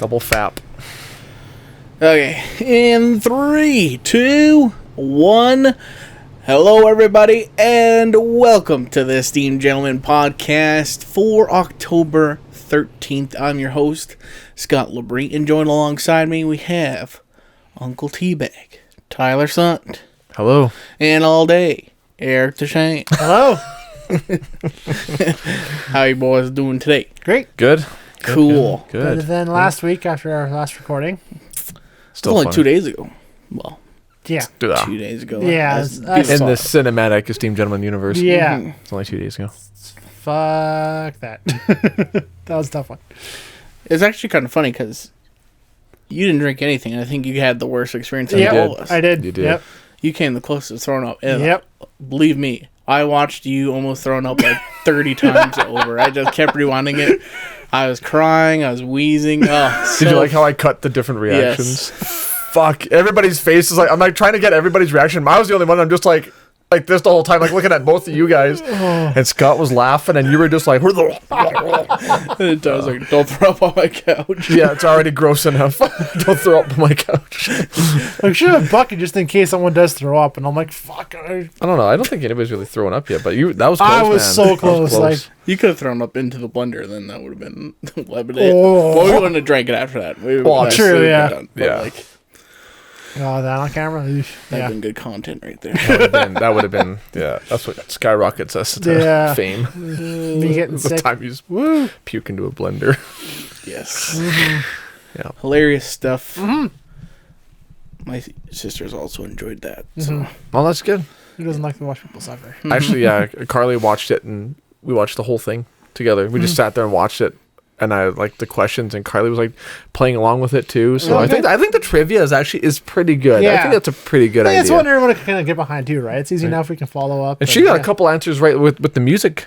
Double fap. Okay, in 3, 2, 1. Hello, everybody, and welcome to the Esteemed Gentleman podcast for October 13th. I'm your host, Scott Labrie, and joined alongside me, we have Uncle Teabag, Tyler Sant. Hello. And all day, Eric Deshane. Hello. How you boys doing today? Great. Good. Cool. Good. Better than last week after our last recording. Still only 2 days ago. Well, yeah. 2 days ago. Yeah. In the cinematic Esteemed Gentleman universe. Yeah. Mm-hmm. It's only 2 days ago. Fuck that. That was a tough one. It's actually kind of funny because you didn't drink anything. I think you had the worst experience out of all of us. I did. You did. Yep. You came the closest to throwing up. And Yep. believe me, I watched you almost throwing up like 30 times over. I just kept rewinding it. I was crying. I was wheezing. Oh, Did you like how I cut the different reactions? Fuck. Everybody's face is like, I'm like trying to get everybody's reaction. I was the only one. I'm just like this the whole time, like looking at both of you guys. And Scott was laughing, and you were just like, And I was like, don't throw up on my couch. yeah, it's already gross enough. Don't throw up on my couch. I should have bucket just in case someone does throw up, and I'm like, fuck. I don't know. I don't think anybody's really throwing up yet, but that was close, I was man. so That was close. Like, You could have thrown up into the blender, then that would have been lemonade. Oh. Well, we wouldn't have drank it after that. We Well, true, yeah. Done, but Yeah. like, oh, that on camera? that'd Yeah. been good content right there. That would have been, yeah. That's what skyrockets us to Yeah. fame. Me getting The sick. time you just Woo. puke into a blender. Yes. Yeah. Hilarious stuff. My sisters also enjoyed that. So. Well, that's good. Who doesn't like to watch people suffer? Actually, yeah, Carly watched it, and we watched the whole thing together. We just sat there and watched it, and I liked the questions, and Carly was like playing along with it too. So Okay. I think the trivia is pretty good. I Yeah. think that's a pretty good I think idea. that's what everyone can kind of get behind too, right? It's easy enough we can follow up. And but she got yeah. a couple answers right with the music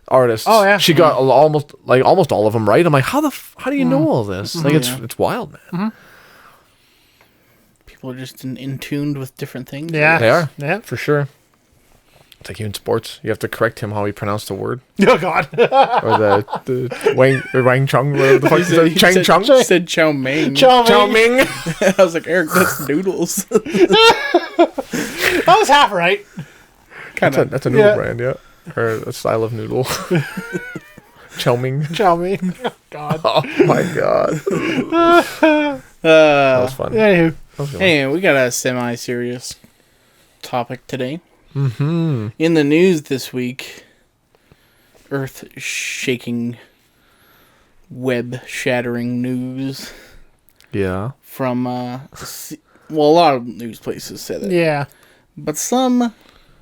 artists. Oh, yeah. She got almost all of them right. I'm like, how do you know all this? Like Yeah. it's wild, man. People are just in tuned with different things. Yeah. They are. Yeah. For sure. It's like in sports, you have to correct him how he pronounced the word. Oh, God. Or the Wang Chung, whatever the fuck he said. Chang Chung? He said chow mein. Chow Ming. I was like, Eric, that's noodles. That was half right. kind of. That's a noodle Yeah. brand, yeah. Or a style of noodle. Chow Ming. Chow mein. Oh, God. Oh my god. That was fun. Anywho. That was good. Anyway, we got a semi-serious topic today. Mm-hmm. In the news this week, earth-shaking, web-shattering news Yeah. from, a lot of news places said it. Yeah. But some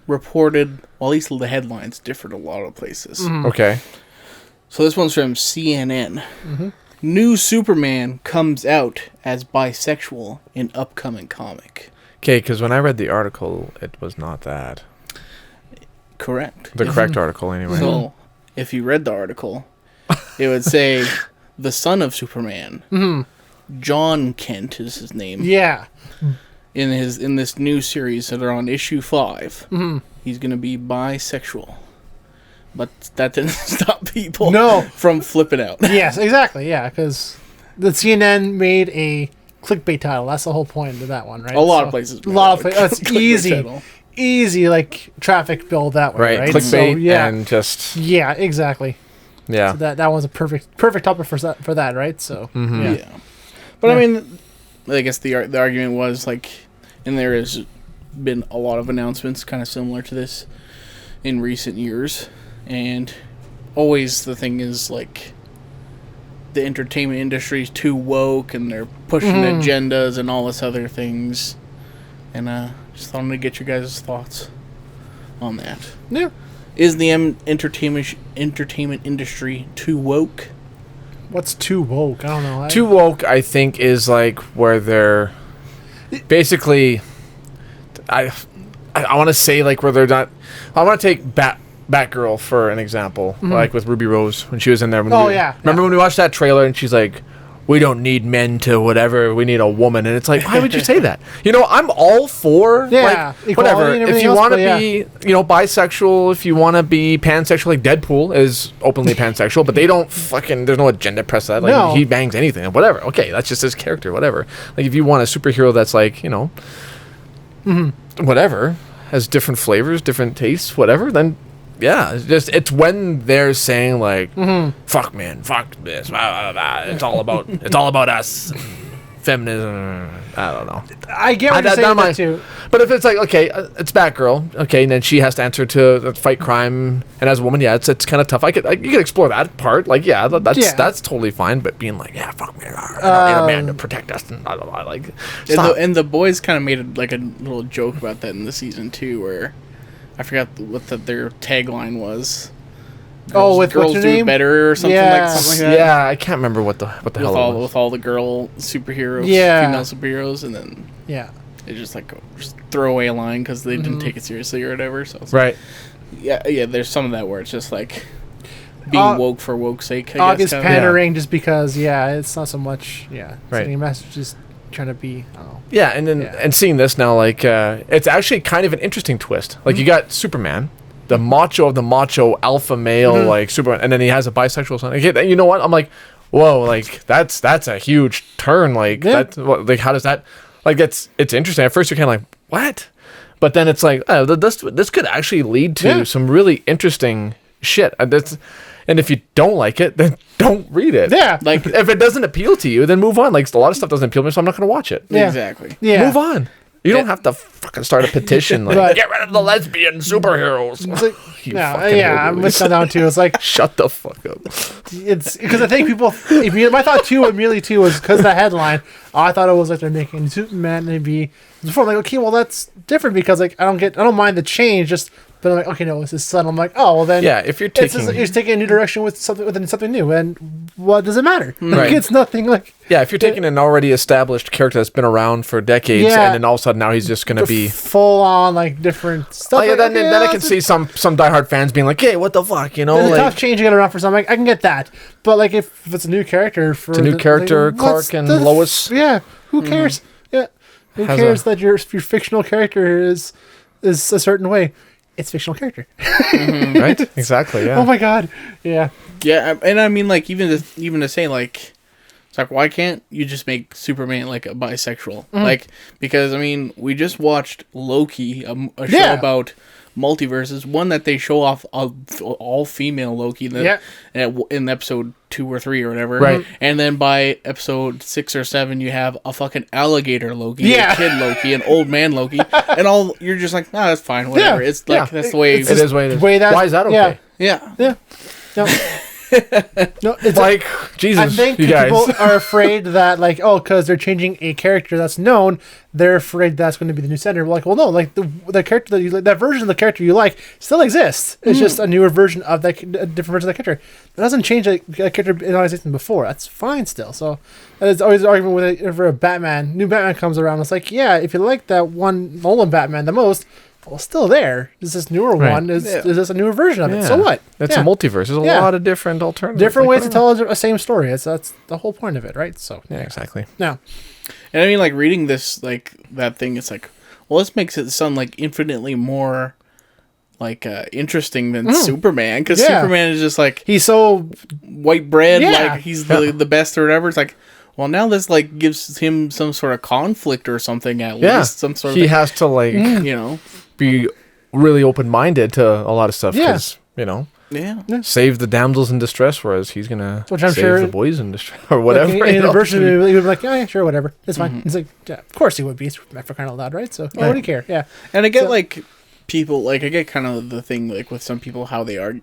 reported, well, at least the headlines differed a lot of places. Okay. So this one's from CNN. New Superman comes out as bisexual in upcoming comic. Okay, because when I read the article, it was not that. Correct. The correct article, anyway. So, if you read the article, it would say the son of Superman, John Kent is his name. Yeah. In this new series that are on issue 5, he's gonna be bisexual. But that didn't stop people from flipping out. Yes, exactly. Yeah, because the CNN made a clickbait title. That's the whole point of that one, right? A lot of places. A lot of places. That's clickbait easy. title. Easy, like, traffic build that way, right? Clickbait So, yeah. and just... Yeah, exactly. Yeah. So that was a perfect topic for that, right? So, Yeah. But I mean, I guess the argument was like, and there has been a lot of announcements kind of similar to this in recent years, and always the thing is like the entertainment industry is too woke and they're pushing agendas and all this other things, and just wanted to get your guys' thoughts on that. Yeah. Is the entertainment industry too woke? What's too woke? I don't know. Too woke, I think, is like where they're basically... I want to say like where they're not... I want to take Batgirl for an example, like with Ruby Rose when she was in there. Oh, yeah. Remember when we watched that trailer and she's like, we don't need men to whatever, we need a woman. And it's like, why would you say that? You know, I'm all for like whatever. If you want to be, you know, bisexual, if you want to be pansexual, like Deadpool is openly pansexual, but they don't fucking, there's no agenda press that. Like he bangs anything, whatever. Okay, that's just his character, whatever. Like if you want a superhero that's like, you know, whatever, has different flavors, different tastes, whatever, then yeah, it's when they're saying like, fuck man, fuck this, blah, blah, blah. It's all about us, feminism. I don't know. I get what you're saying that too. But if it's like, okay, it's Batgirl, okay, and then she has to answer to fight crime, and as a woman, yeah, it's kind of tough. You could explore that part, like, yeah, that's totally fine. But being like, yeah, fuck me, I don't need a man to protect us, and I don't know, like, and the boys kind of made like a little joke about that in the season 2, where I forgot what their tagline was. Girls what's your do name? It better or something, something like that. Yeah, I can't remember what the hell it was. With all the girl superheroes, female superheroes, and then it just like just throwaway line because they didn't take it seriously or whatever. So right. Yeah. There's some of that where it's just like being woke for woke's sake. August pandering just because it's not so much right. sending a message, just trying to be. I don't know. Yeah, and then and seeing this now, like it's actually kind of an interesting twist. Like you got Superman, the macho of the macho alpha male, like Superman, and then he has a bisexual son. Okay, you know what? I'm like, whoa, like that's a huge turn. Like that's like how does that? Like it's interesting. At first you're kind of like, what? But then it's like, oh, this could actually lead to some really interesting shit. And if you don't like it, then don't read it. Yeah. Like, if it doesn't appeal to you, then move on. Like, a lot of stuff doesn't appeal to me, so I'm not going to watch it. Yeah. Exactly. Yeah. Move on. You don't have to fucking start a petition. Like, get rid of the lesbian superheroes. It's like, I'm with that down too. It's like, shut the fuck up. It's because I think people. My thought too, immediately too, was because of the headline. I thought it was like they're making Superman to be. Before I'm like, okay, well that's different because like I don't mind the change. Just but I'm like, okay, no, it's his son. I'm like, oh well then. Yeah, if you're taking a new direction with something new, and what does it matter? Right. Like, it's nothing like. Yeah, if you're taking an already established character that's been around for decades, and then all of a sudden now he's just gonna be full on like different stuff. Like, then I can see some diehard fans being like, "Hey, what the fuck?" You know, it's a tough change to get around for something. I can get that, but like if it's a new character Clark and Lois. Yeah, who cares? Yeah, who cares that your fictional character is a certain way? It's a fictional character, right? Exactly. Yeah. Oh my god. Yeah. Yeah, and I mean, like even to say like. It's like, why can't you just make Superman like a bisexual? Like, because I mean, we just watched Loki, a show about multiverses. One that they show off all female Loki in episode 2 or 3 or whatever. Right. And then by episode 6 or 7, you have a fucking alligator Loki, a kid Loki, an old man Loki, and all. You're just like, nah, that's fine, whatever. It's like that's the way it is. Why is that okay? Yeah. No. No, it's like Jesus. I think people are afraid that because they're changing a character that's known, they're afraid that's going to be the new center. Like, well, no, like the character that you like, that version of the character you like still exists. It's just a newer version of a different version of the character. It doesn't change a character in existing before. That's fine still. So there's always an argument with it. If a new Batman comes around, it's like, yeah, if you like that one Nolan Batman the most. Well, still there. Is this newer one? Is this a newer version of it? So what? It's a multiverse. There's a lot of different alternatives. Different ways to tell a same story. That's the whole point of it, right? So yeah, exactly. Yeah. And I mean, like reading this, like that thing, it's like, well, this makes it sound like infinitely more like interesting than Superman, because Superman is just like he's so white bread, like he's the best or whatever. It's like. Well, now this like gives him some sort of conflict or something at least. Some sort of. He has to be really open-minded to a lot of stuff because save the damsels in distress, whereas he's gonna save the boys in distress or whatever. Like, in a version, he would be like, yeah, sure, whatever, it's fine. He's like, yeah, of course he would be. For crying out loud, right? So why would he care? Yeah. And I get like people I get kind of the thing like with some people how they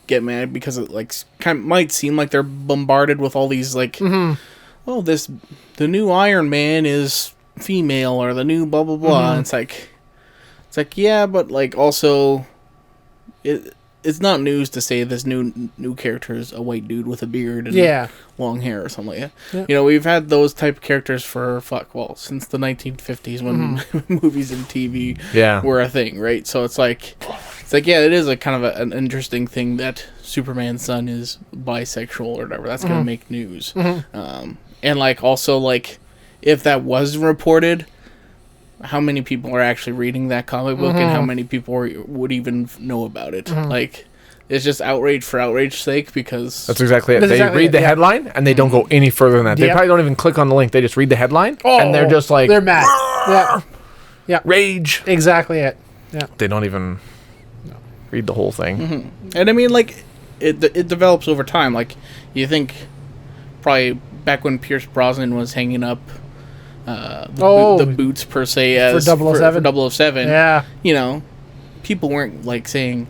get mad because it like might seem like they're bombarded with all these like. Oh, the new Iron Man is female, or the new blah blah blah. And it's like, yeah, but like also, it's it's not news to say this new character is a white dude with a beard and long hair or something like that. Yeah. We've had those type of characters for since the 1950s when movies and TV were a thing, right? So it's like it is a kind of an interesting thing that Superman's son is bisexual or whatever. That's gonna make news. And also if that was reported, how many people are actually reading that comic book and how many people would even know about it? It's just outrage for outrage's sake because... That's exactly it. They read the headline and they don't go any further than that. They probably don't even click on the link. They just read the headline and they're just like... They're mad. Yeah. Rage. Exactly it. Yeah. They don't even read the whole thing. And I mean, it develops over time. You think probably back when Pierce Brosnan was hanging up... the boots per se as for 007. For 007. Yeah. People weren't saying,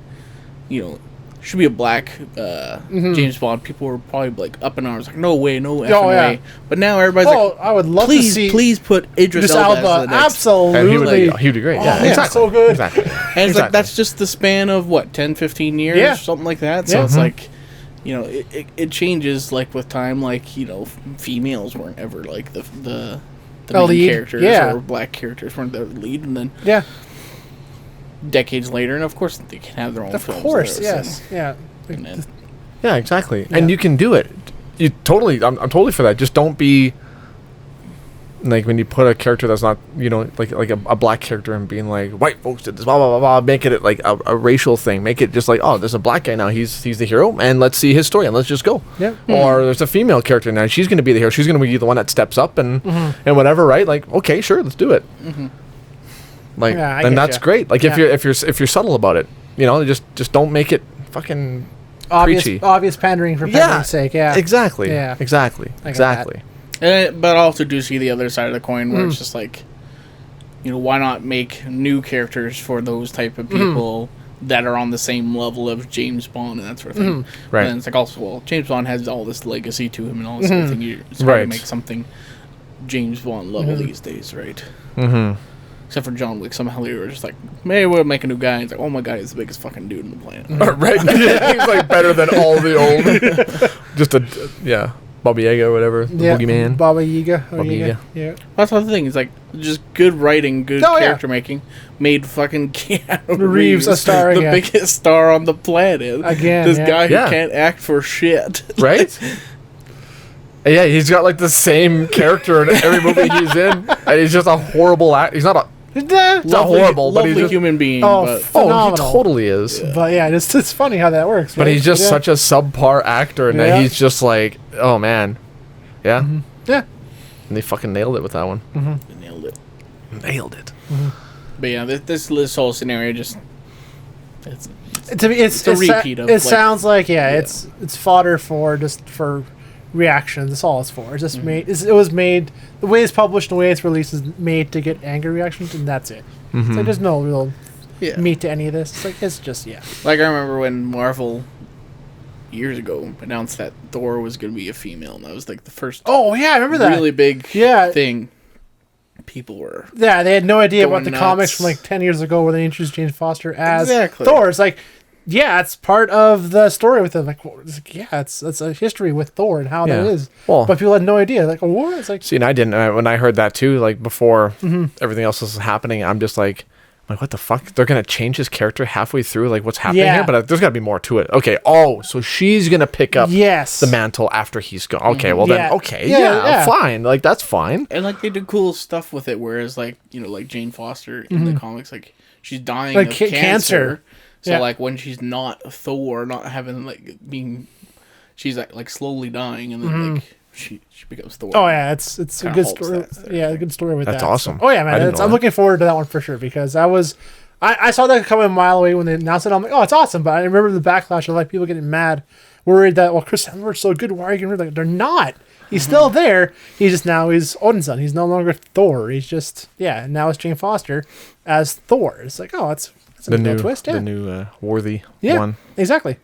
should be a black James Bond. People were probably up in arms, no way, no effing way. But now everybody's I would love to see. Please put Idris Elba as the next. Absolutely. He would be great. Yeah, exactly. So good. Exactly. And it's that's just the span of 10, 15 years, something like that. So it's it changes with time. Females weren't ever the main characters or black characters weren't the lead, and then decades later, and of course they can have their own films. Of course, there, yes, yeah, exactly. Yeah. And you can do it. I'm totally for that. Just don't be when you put a character that's not a black character and being white folks did this blah blah blah blah. Make it a racial thing. Make it just there's a black guy now. He's the hero, and let's see his story and let's just go. Yeah. Or there's a female character now. She's going to be the hero. She's going to be the one that steps up and whatever. Right? Okay, sure, let's do it. And that's great. If you're subtle about it, just don't make it fucking preachy. Obvious pandering for pandering's sake. Yeah. Exactly. Yeah. Exactly. Exactly. But I also do see the other side of the coin where it's just why not make new characters for those type of people that are on the same level of James Bond and that sort of thing. Right. And it's also, James Bond has all this legacy to him and all this other thing. It's hard to make something James Bond level these days, right? Except for John Wick, somehow they were just maybe we'll make a new guy. And it's oh my god, he's the biggest fucking dude on the planet. Right? He's better than all the old. Just Baba Yaga or whatever. The Boogeyman. Baba Yaga. Yeah. That's the thing. It's just good writing, good character making made fucking Keanu Reeves a star the biggest star on the planet. Again, this guy who can't act for shit. Right? Yeah, he's got the same character in every movie he's in, and he's just a horrible He's not a. It's not horrible, but he's just human being. Phenomenal. Oh, he totally is. Yeah. But it's funny how that works. But he's just such a subpar actor, and he's just oh man, yeah, yeah. And they fucking nailed it with that one. They nailed it. But yeah, this whole scenario just it's a repeat of. It sounds it's fodder for reaction. That's all it's for. It's just made. It was made the way it's published, the way it's released is made to get angry reactions, and that's it. There's no real meat to any of this. It's just I remember when Marvel years ago announced that Thor was going to be a female, and that was the first. Oh yeah, I remember that really big thing. People were they had no idea about the comics from 10 years ago where they introduced Jane Foster as Thor. It's it's part of the story with it. It's a history with Thor and how that is. Well, but people had no idea. What? It's see, and I didn't. When I heard that too, before everything else was happening, I'm just what the fuck? They're gonna change his character halfway through? What's happening here? But there's gotta be more to it. Okay. Oh, so she's gonna pick up the mantle after he's gone. Okay. Well then, okay, fine. That's fine. And they do cool stuff with it. Whereas Jane Foster in the comics, she's dying of cancer. So when she's not Thor, not having being, she's slowly dying, and then she becomes Thor. Oh yeah, it's a good story. A good story with that. That's awesome. So, oh yeah, man, I'm looking forward to that one for sure because I saw that coming a mile away when they announced it. I'm oh, it's awesome, but I remember the backlash of people getting mad, worried that Chris Hemsworth's so good. Why are you getting rid of they're not. He's still there. He's just now he's Odin's son. He's no longer Thor. He's just now it's Jane Foster as Thor. It's it's the new twist. The new worthy one. Exactly.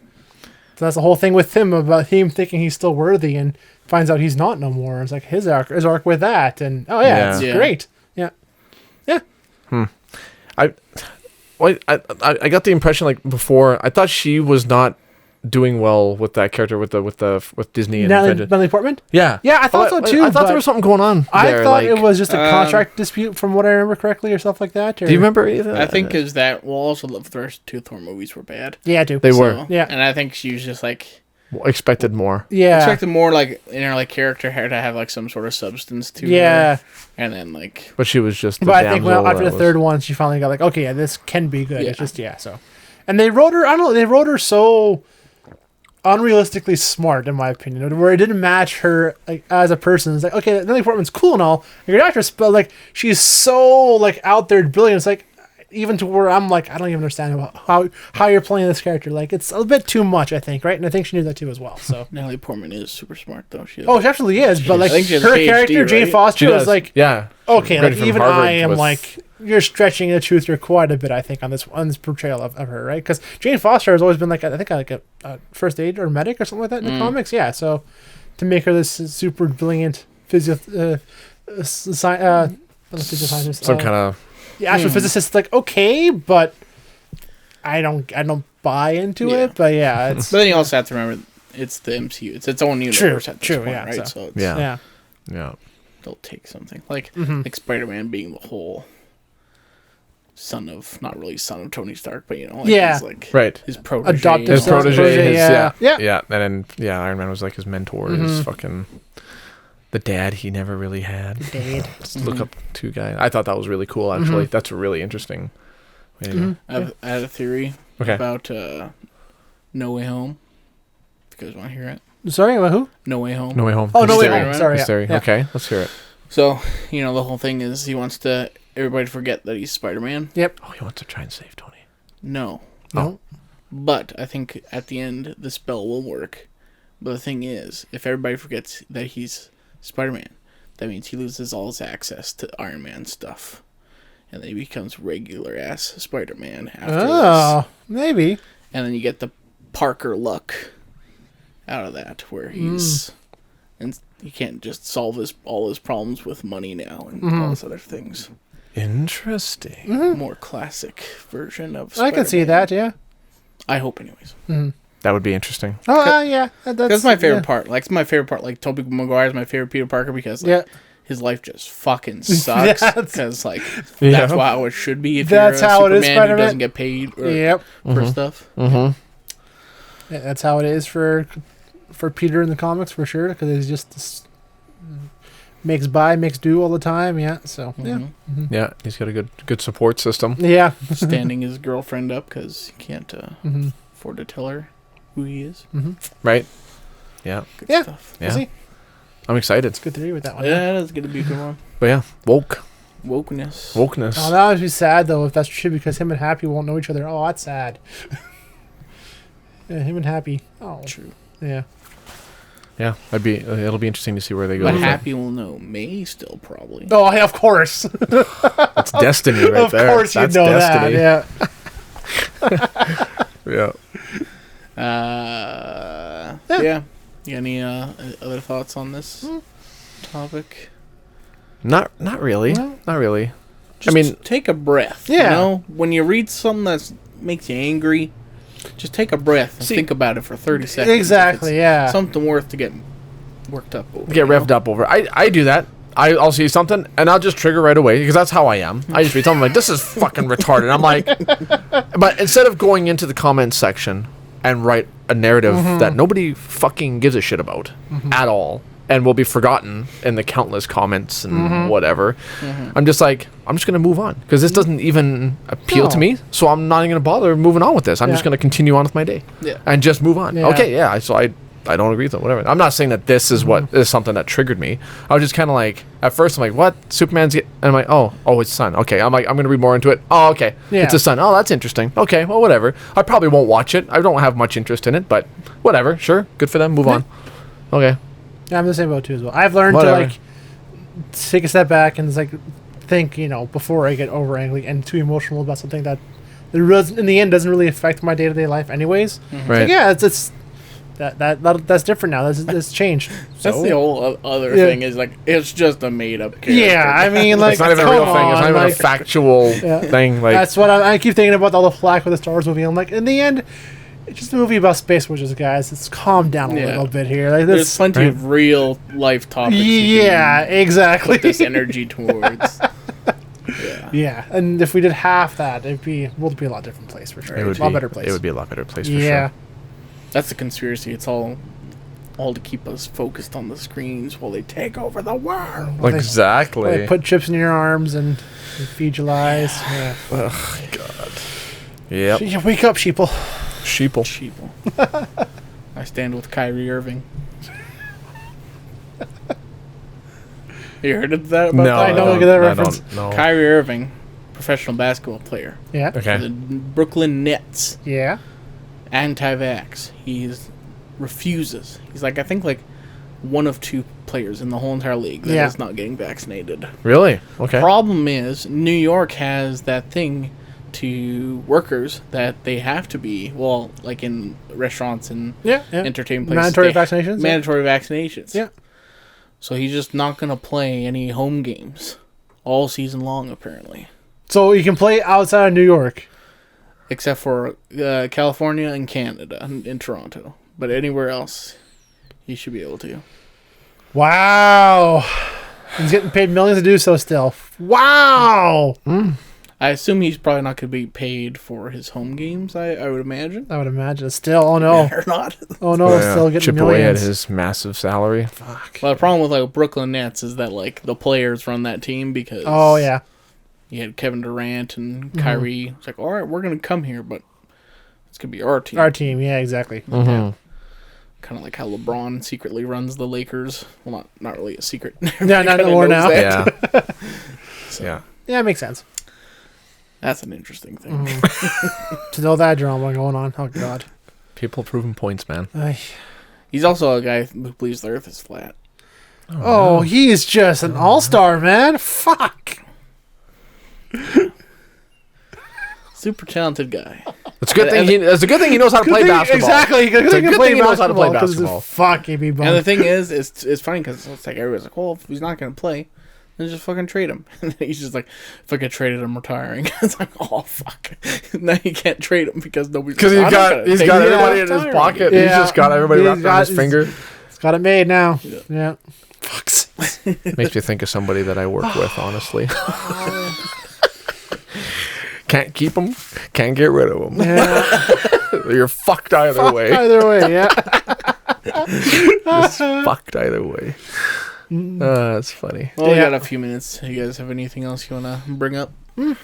So that's the whole thing with him about him thinking he's still worthy and finds out he's not no more. It's his arc with that, and it's great. Yeah. One I got the impression like before. I thought she was not doing well with that character with Disney and Vengeance. Natalie Portman. Yeah, Yeah, I thought so too. I thought but there was something going on. I there, thought like, it was just a contract dispute, from what I remember correctly, or stuff like that. Or? Do you remember either? I think is that also the first two Thor movies were bad. Yeah, I do. They were. Yeah. And I think she was just like expected more. Yeah, expected more like in her like character had to have like some sort of substance to yeah. her. And then like, But she was just. But I think after the third one, she finally got like, okay, yeah, this can be good. Yeah. It's just so. And they wrote her. I don't know. They wrote her so unrealistically smart, in my opinion, where it didn't match her like as a person. It's like, okay, Natalie Portman's cool and all, you're an actress, but like she's so like out there brilliant. It's like even to where I'm like, I don't even understand how you're playing this character. Like it's a bit too much, I think, right? And I think she knew that too as well. So Natalie Portman is super smart though. She absolutely is. But like I think she has her a PhD, character, Jane right? Foster, was like, yeah. okay, like Graduated from even Harvard I am with- like, you're stretching the truth here quite a bit, I think, on this portrayal of her, right? Because Jane Foster has always been like, I think like a first aid or medic or something like that in the comics. Yeah, so to make her this super brilliant scientist, some kind of. astrophysicist, like okay, but I don't buy into Yeah. it. But yeah, it's But then you also have to remember it's the MCU. It's its own universe at this point, yeah, right? so- So it's, Yeah. yeah. they'll take something like Spider-Man being the whole son of Tony Stark, but like Yeah. he's like Right. his protege. Adopted His son. protege, Yeah. yeah, and then Iron Man was like his mentor, his fucking the dad he never really had. Dade. Just look up two guys. I thought that was really cool. Actually, that's a really interesting. Way to go. I had a theory Okay. about No Way Home. If you guys want to hear it, Sorry, who? No Way Home. No Way Home. Oh, No Way His Home. theory. Sorry, His yeah. theory. Yeah. Okay, let's hear it. So the whole thing is he wants everybody to forget that he's Spider-Man. Yep. Oh, he wants to try and save Tony. No, No. but I think at the end the spell will work. But the thing is, if everybody forgets that he's Spider-Man, that means he loses all his access to Iron Man stuff. And then he becomes regular ass Spider-Man after this. Oh, maybe. And then you get the Parker luck out of that, where he's... And he can't just solve all his problems with money now and all those other things. Interesting. More classic version of I Spider-Man. can see that. Yeah. I hope anyways. That would be interesting. Oh, yeah. That's my favorite yeah. part. Like, it's my favorite part. Like, Tobey Maguire is my favorite Peter Parker because like, Yeah. his life just fucking sucks. That's- Because like Yeah. that's how it should be. If That's you're a how it is, Superman who Spider-Man. doesn't get paid Yep. for stuff. Yeah, that's how it is for Peter in the comics for sure. Because he's just makes do all the time. Yeah. So yeah. Yeah, he's got a good support system. Yeah. Standing his girlfriend up because he can't afford to tell her who he is. Right? Yeah. Good Yeah. stuff. Yeah. See? I'm excited. Good theory with that one. Yeah, that's gonna be a good one. But yeah, Wokeness. wokeness. Oh, that would be sad though if that's true because him and Happy won't know each other. Oh, that's sad. Yeah, him and Happy. Oh, True. yeah. Yeah, it'll be interesting to see where they go. But with it. Happy will know May still probably. Oh, yeah, of course. That's destiny right of there. course, you That's know destiny. that. Yeah. Yeah. Yeah. You got any other thoughts on this topic? Not really. No. Not really. Just I mean, take a breath. Yeah. You know, when you read something that makes you angry, just take a breath and See- think about it for 30 seconds. if Exactly. it's Yeah. Something worth to get worked up over. get revved up over. I do that. I'll see something and I'll just trigger right away because that's how I am. I just read something like, this is fucking retarded. I'm like, but instead of going into the comments section and write a narrative that nobody fucking gives a shit about at all and will be forgotten in the countless comments and whatever, I'm just like, I'm just going to move on because this doesn't even appeal to No. me. So I'm not even going to bother moving on with this. I'm just Yeah. going to continue on with my day Yeah. and just move on. Yeah. Okay, yeah. So I don't agree with it. Whatever. I'm not saying that this is what is something that triggered me. I was just kind of like, at first I'm like, what? Superman's and I'm like, oh, it's son. Okay. I'm like, I'm gonna read more into it. Oh, okay. Yeah. It's a son. Oh, that's interesting. Okay. Well, whatever. I probably won't watch it. I don't have much interest in it, but whatever. Sure. Good for them. Move on. Okay. Yeah, I'm the same boat too as well. I've learned Whatever. to like take a step back and just like think, before I get over angry and too emotional about something that in the end doesn't really affect my day-to-day life anyways. Right. Like, yeah, it's That's different now. That's changed. That's So, the whole other thing is like it's just a made up character. yeah, I mean, like It's not even a real come thing. It's not on, even a like, factual thing. Like that's what I keep thinking about all the flack with the Star Wars movie. I'm like, in the end, it's just a movie about space witches, guys. Let's calm down a little bit here. Like There's this. plenty of real life topics. Yeah, exactly. Put this energy towards. Yeah, and if we did half that, world would be a lot different place for sure. it would a lot be better place. It would be a lot better place for Yeah. sure. That's the conspiracy. It's all to keep us focused on the screens while they take over the world. Well, Exactly. they put chips in your arms and feed you lies. Yeah. Ugh, God. Yep. Yeah, wake up, sheeple. Sheeple. I stand with Kyrie Irving. You heard of that? About No, that? I don't get that reference. No. Kyrie Irving, professional basketball player Yeah. for Okay. the Brooklyn Nets, Yeah. anti-vax. He refuses. He's like, I think like one of two players in the whole entire league that is not getting vaccinated. Really? Okay. Problem is, New York has that thing to workers that they have to be, well, like in restaurants and Yeah. entertainment places. Mandatory vaccinations. Mandatory vaccinations. Yeah. So he's just not going to play any home games all season long, apparently. So you can play outside of New York. Except for California and Canada in Toronto. But anywhere else, he should be able to. Wow. He's getting paid millions to do so still. Wow. I assume he's probably not going to be paid for his home games, I would imagine. I would imagine. Still, oh no. Or not. Oh no, still getting chip away at millions. his massive salary. Fuck. Well, the problem with like Brooklyn Nets is that like the players run that team because Oh yeah. you had Kevin Durant and Kyrie. It's like, all right, we're going to come here, but it's going to be our team. Our team, yeah, exactly. Mm-hmm. Kind of like how LeBron secretly runs the Lakers. Well, not really a secret. Yeah, not Kinda anymore knows now. that. Yeah. Yeah. Yeah, it makes sense. That's an interesting thing. To know that drama going on. Oh god. People proving points, man. Ay. He's also a guy who believes the Earth is flat. Oh, he is just an all-star, man. Fuck. Super talented guy. It's a good thing. It's a good thing he knows how to play basketball. Exactly. It's a good thing he knows how to play 'cause basketball. Fuck, he'd be bummed. And the thing is, it's funny because it's like everybody's like, well, if he's not going to play, then just fucking trade him. And he's just like, if I get traded, I'm retiring. It's like, oh, fuck. Now you can't trade him because nobody's Because he's got everybody in his pocket. He's just got everybody wrapped around his finger. He's got it made now. Yeah. Fucks. Makes me think of somebody that I work with, honestly. Can't keep them, can't get rid of them. Yeah. You're fucked either way. Either way, yeah. Just fucked either way. That's funny. Well, we Yeah. got a few minutes. You guys have anything else you want to bring up? How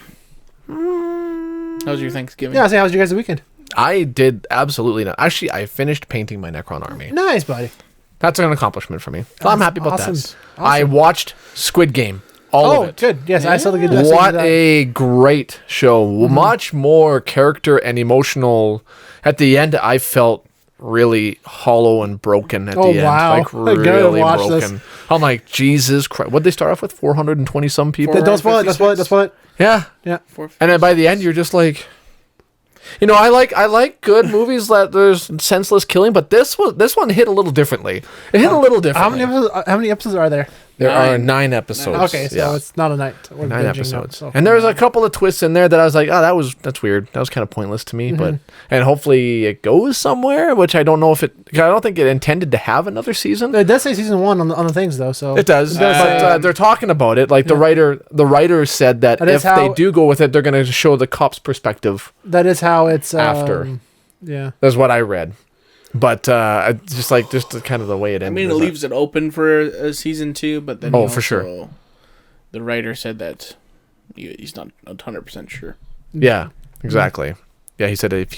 was your Thanksgiving? Yeah, so how was your guys' weekend? I did absolutely not. Actually, I finished painting my Necron army. Nice, buddy. That's an accomplishment for me. So I'm happy about awesome. that. I watched Squid Game. All of it. Good. Yes, I saw the good. What a great show. Much more character and emotional. At the end, I felt really hollow and broken at Oh, the end. wow. Like I gotta really watch broken. this. I'm like, Jesus Christ. What'd they start off with? 420 some people? Don't spoil it. Don't spoil it. Don't spoil it. Yeah. Yeah. And then by the end, you're just like, you know, I like good movies that there's senseless killing, but this one hit a little differently. It hit a little differently. How many episodes are there? There are 9. 9 episodes. Okay, so yeah. it's not a night. We're 9 binging episodes. now, so. And there was a couple of twists in there that I was like, oh, that's weird. That was kind of pointless to me. But and hopefully it goes somewhere, which I don't know if it. I don't think it intended to have another season. It does say season 1 on the things though, so It does, but they're talking about it. Like the writer said that That is if they how- do go with it, they're going to show the cop's perspective. that is how it's After. Yeah. That's what I read. But just kind of the way it I ended. mean, it leaves it open for a season 2, but then for sure. The writer said that he's not 100% sure. Yeah, exactly. Yeah, he said if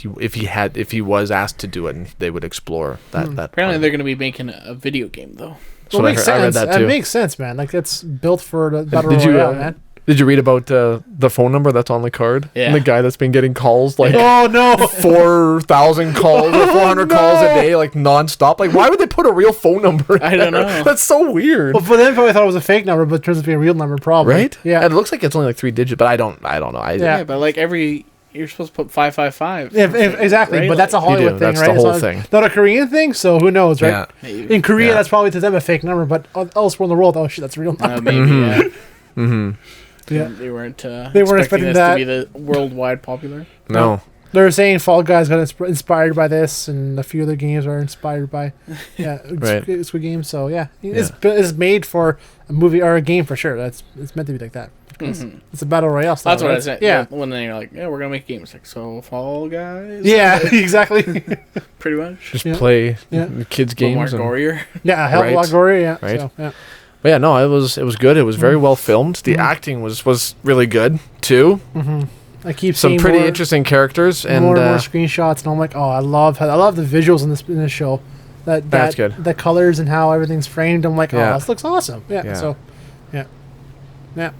he was asked to do it, and they would explore that. Apparently, they're going to be making a video game though. That's what I makes heard. I read sense. that too. It makes sense, man. Like it's built for the battle Did you, royale, man. Did you read about the phone number that's on the card? Yeah. And the guy that's been getting calls like Oh no! 4,000 calls or 400 calls a day, like nonstop. Like, why would they put a real phone number? I don't there? know. That's so weird. Well, for them, probably thought it was a fake number, but it turns out to be a real number, probably. Right? Yeah. And it looks like it's only like 3 digits, but I don't know. Yeah. Yeah, but like every you're supposed to put 555. Exactly, right? but that's a Hollywood thing, that's right? the whole It's thing. not a Korean thing, so who knows, right? Yeah. Maybe. In Korea, Yeah. that's probably to them a fake number, but elsewhere in the world, oh shit, that's a real number. Maybe, yeah. Yeah. They weren't expecting this that. to be the worldwide popular. No. They were saying Fall Guys got inspired by this, and a few other games are inspired by Right. Squid Game. So yeah, it's made for a movie or a game for sure. It's meant to be like that. It's a battle royale style. That's what right? I said. Yeah, When they're like, yeah, we're gonna make games. Like, so Fall Guys. yeah, exactly. Pretty much. Just play Yeah. the kids' But more games. And, gorier. Yeah, a hell of a lot gory. Yeah, Right. So, yeah. but yeah, no, it was good. It was very well filmed. The acting was really good too. I keep Some seeing pretty more, interesting characters and more screenshots, and I'm like, oh, I love the visuals in this show. That's good. The colors and how everything's framed. I'm like, Yeah. oh, this looks awesome. Yeah. Yeah. So, yeah.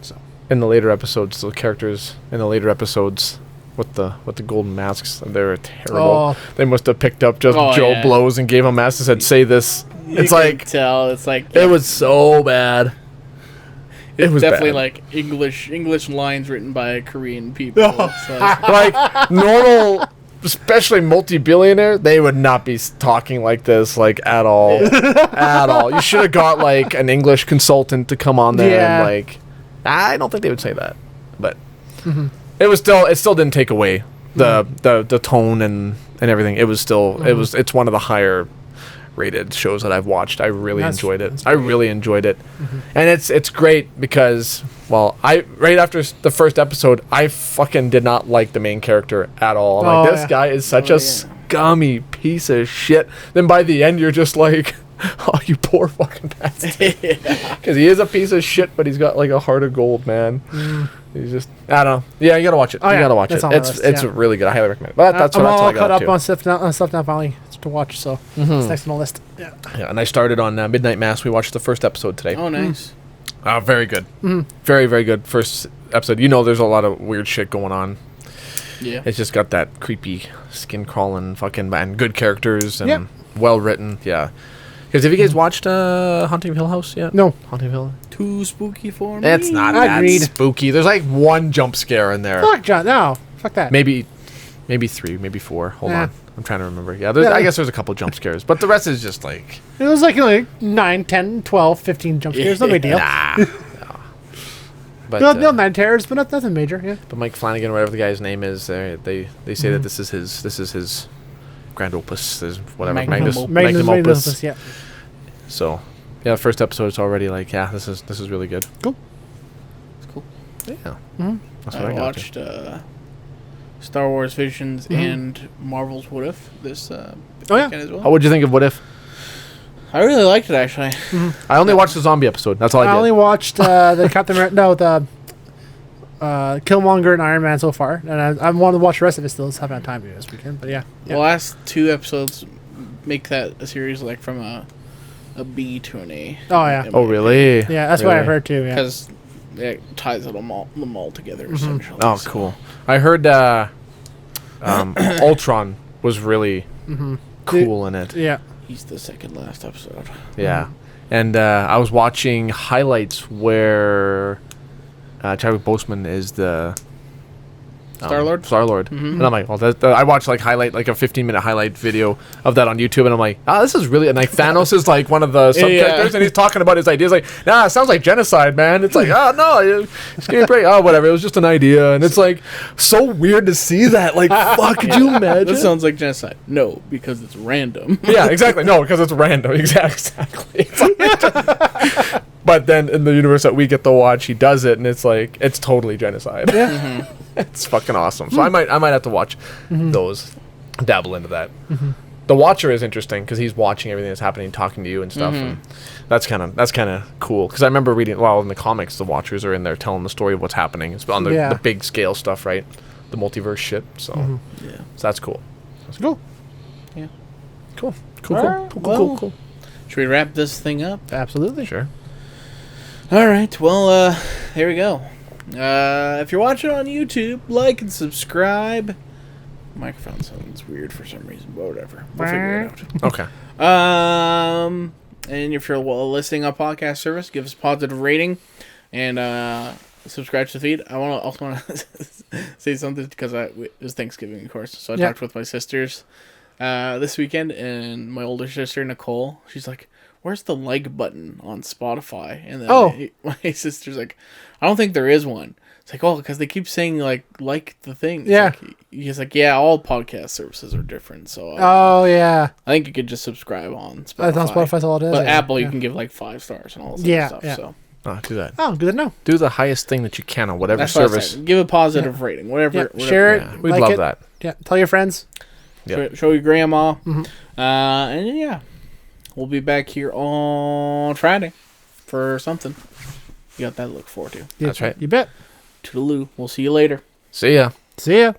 So. in the later episodes, the characters in the later episodes with the golden masks, they're terrible. Oh. They must have picked up just Oh, Joe yeah. Blows and gave him masks and said, "Say this." It's like tell. It's like it was so bad. It was definitely bad. like English lines written by Korean people. It's like, like normal, especially multi-billionaire, they would not be talking like this, like at all, at all. You should have got like an English consultant to come on there Yeah. and like. I don't think they would say that, but it still didn't take away the tone and everything. It was still it's one of the higher rated shows that I've watched. I really enjoyed it. I really enjoyed it, and it's great because right after the first episode, I fucking did not like the main character at all. I'm like, this guy is such a scummy piece of shit. Then by the end, you're just like, oh, you poor fucking bastard. Because he is a piece of shit, but he's got like a heart of gold, man. He's just, I don't know. Yeah, you gotta watch it. Oh, you yeah. gotta watch That's it. on my It's list, it's yeah. really good. I highly recommend it. But that's I'm what all I got caught up to. on stuff now finally to watch. So it's next on the list. Yeah. Yeah, and I started on Midnight Mass. We watched the first episode today. oh, nice. Very good. Very, very good first episode. You know, there's a lot of weird shit going on. Yeah. It's just got that creepy, skin crawling fucking man. Good characters and Yep. well written. Yeah. Because have you guys watched Haunting of Hill House yet? No. Haunting of Hill. Too spooky for me. It's not that Agreed. spooky. There's like one jump scare in there. Fuck John. No. Fuck that. Maybe 3, maybe 4. Hold Nah. on. I'm trying to remember. Yeah, Yeah. I guess there's a couple jump scares, but the rest is just like It was like 9, 10, 12, 15 jump scares. No big deal. nah. No. But No, 9 terrors, but nothing major. Yeah. but Mike Flanagan, whatever the guy's name is, they say that this is his grand opus, is whatever Magnum magnum opus. Yeah. So, yeah, the first episode is already like, yeah, this is really good. Cool. It's cool. Yeah, that's what I I got. watched Star Wars Visions and Marvel's What If this weekend as well. How would you think of What If? I really liked it actually. I only watched the zombie episode. That's all I I did. only watched the Captain America. No, the Killmonger and Iron Man so far, and I want to watch the rest of it still. Just haven't had time to do this weekend, but yeah. The last 2 episodes make that a series like from a B to an A. Oh yeah. Oh really? Yeah, that's what I heard too. Yeah. Because it ties them all together essentially. Oh, so. cool. I heard Ultron was really cool in it. Yeah. He's the second last episode. Yeah. And I was watching highlights where Chadwick Boseman is the Star-Lord? Star-Lord. And I'm like, well, I watched like a 15-minute highlight video of that on YouTube, and I'm like, this is really, and like Thanos is like one of the sub characters, and he's talking about his ideas, like, nah, it sounds like genocide, man. It's like, no, it's getting break. Oh, whatever, it was just an idea, and it's like so weird to see that. Like, fuck, could you imagine? That sounds like genocide. No, because it's random. Yeah, exactly. No, because it's random. Exactly. It's like- but then in the universe that we get to watch, he does it, and it's like it's totally genocide. Yeah, it's fucking awesome. So I might have to watch those, dabble into that. The Watcher is interesting because he's watching everything that's happening, talking to you and stuff. And that's kind of cool because I remember reading. Well, in the comics, the Watchers are in there telling the story of what's happening. It's on the big scale stuff, right? The multiverse shit. So, so that's cool. That's Cool. Yeah. Cool. Alright, well, Cool. Should we wrap this thing up? Absolutely. Sure. All right. Well, here we go. If you're watching on YouTube, like and subscribe. Microphone sounds weird for some reason, but whatever. We'll figure it out. Okay. And if you're listening on podcast service, give us a positive rating and subscribe to the feed. I also want to say something because it was Thanksgiving, of course. So I Yeah. talked with my sisters this weekend, and my older sister Nicole, she's like, "Where's the like button on Spotify?" And then my sister's like, "I don't think there is one." It's like, oh, because they keep saying like the thing. Yeah. He's like, yeah, all podcast services are different. So Oh yeah, I think you could just subscribe on Spotify. that's on Spotify's all it is. But yeah. Apple, yeah. you can give like 5 stars and all this Yeah, other stuff. yeah. So Oh, do that. Oh, good to know. Do the highest thing that you can on whatever that's what I service. said. Give a positive rating, whatever. Yeah, share it. Yeah, we'd like love it. that. Yeah, tell your friends. Yeah. Show your grandma. Mhm. And yeah, we'll be back here on Friday for something. You got that to look forward to. Yeah, That's right. You bet. Toodaloo. We'll see you later. See ya. See ya.